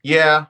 Yeah,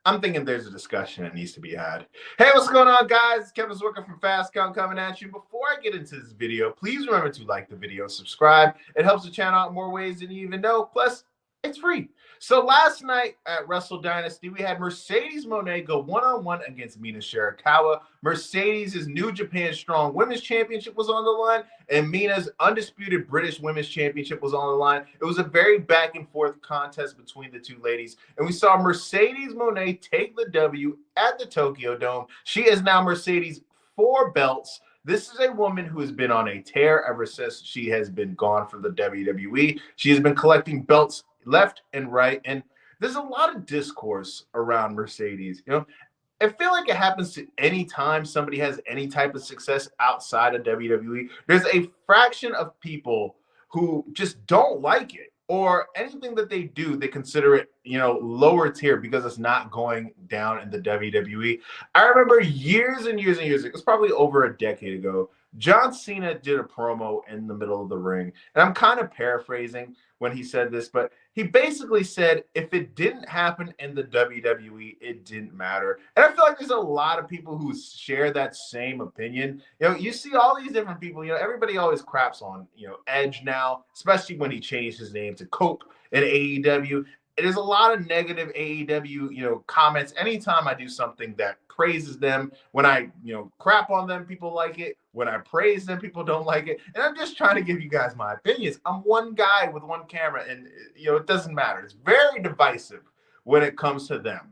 I'm thinking there's a discussion that needs to be had. Hey, what's going on, guys? It's Kevin Zwicker from Fast Count coming at you. Before I get into this video, please remember to like the video, subscribe. It helps the channel out in more ways than you even know. Plus, it's free. So last night at Wrestle Dynasty, we had Mercedes Mone go one-on-one against Mina Shirakawa. Mercedes' New Japan Strong Women's Championship was on the line, and Mina's undisputed British Women's Championship was on the line. It was a very back and forth contest between the two ladies, and we saw Mercedes Mone take the W at the Tokyo Dome. She is now Mercedes' 4 belts. This is a woman who has been on a tear ever since she has been gone from the WWE. She has been collecting belts left and right, and there's a lot of discourse around Mercedes. I feel like it happens to any time somebody has any type of success outside of WWE. There's a fraction of people who just don't like it, or anything that they do, they consider it, lower tier because it's not going down in the WWE. I remember years and years and years, it was probably over a decade ago, John Cena did a promo in the middle of the ring. And I'm kind of paraphrasing when he said this, but he basically said if it didn't happen in the WWE, it didn't matter. And I feel like there's a lot of people who share that same opinion. You see all these different people, everybody always craps on, Edge now, especially when he changed his name to Cope in AEW. There's a lot of negative AEW, comments. Anytime I do something that praises them, when I, crap on them, people like it. When I praise them, people don't like it. And I'm just trying to give you guys my opinions. I'm one guy with one camera, and it doesn't matter. It's very divisive when it comes to them.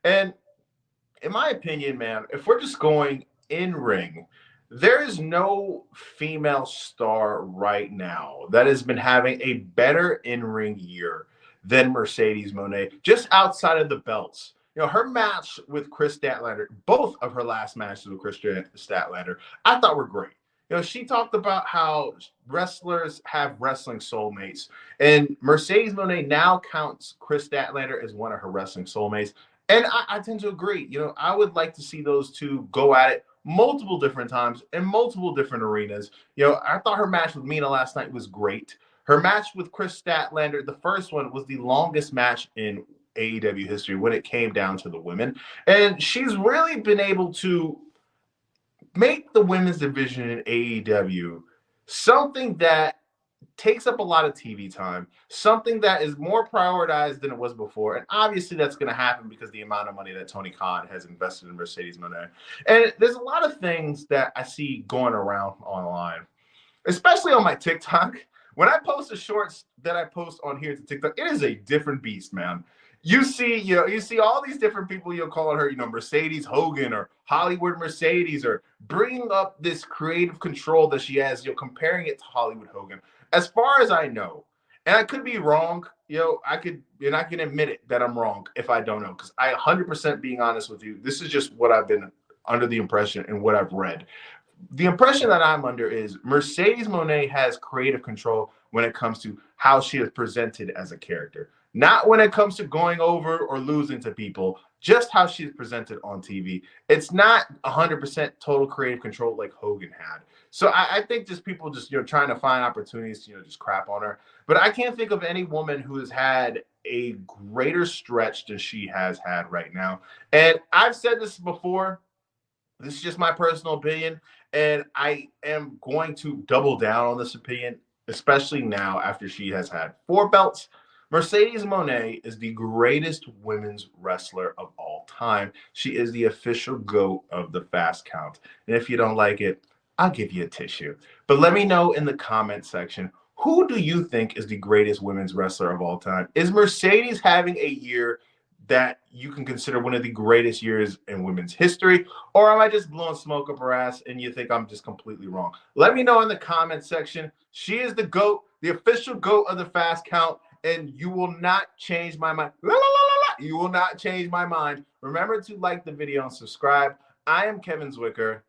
And in my opinion, man, if we're just going in ring, there is no female star right now that has been having a better in-ring year than Mercedes Mone, just outside of the belts. Her match with Chris Statlander, both of her last matches with Chris Statlander, I thought were great. She talked about how wrestlers have wrestling soulmates, and Mercedes Mone now counts Chris Statlander as one of her wrestling soulmates. And I tend to agree. I would like to see those two go at it multiple different times in multiple different arenas. I thought her match with Mina last night was great. Her match with Chris Statlander, the first one, was the longest match in AEW history when it came down to the women. And she's really been able to make the women's division in AEW something that takes up a lot of TV time, something that is more prioritized than it was before. And obviously that's going to happen because the amount of money that Tony Khan has invested in Mercedes Mone. And there's a lot of things that I see going around online, especially on my TikTok. When I post the shorts that I post on here to TikTok, it is a different beast, man. You see all these different people, calling her, Mercedes Hogan or Hollywood Mercedes, or bringing up this creative control that she has, comparing it to Hollywood Hogan. As far as I know, and I could be wrong, I can admit it that I'm wrong if I don't know, because I 100% being honest with you, this is just what I've been under the impression and what I've read. The impression that I'm under is Mercedes Mone has creative control when it comes to how she is presented as a character. Not when it comes to going over or losing to people, just how she's presented on TV. It's not 100% total creative control like Hogan had. So I think just people just, trying to find opportunities to, just crap on her. But I can't think of any woman who has had a greater stretch than she has had right now. And I've said this before. This is just my personal opinion, and I am going to double down on this opinion, especially now after she has had 4 belts. Mercedes Mone is the greatest women's wrestler of all time. She is the official GOAT of the Fast Count. And if you don't like it, I'll give you a tissue. But let me know in the comment section, who do you think is the greatest women's wrestler of all time? Is Mercedes having a year that you can consider one of the greatest years in women's history? Or am I just blowing smoke up her ass and you think I'm just completely wrong? Let me know in the comment section. She is the GOAT, the official GOAT of the Fast Count, and you will not change my mind. La, la, la, la, la. You will not change my mind. Remember to like the video and subscribe. I am Kevin Zwicker.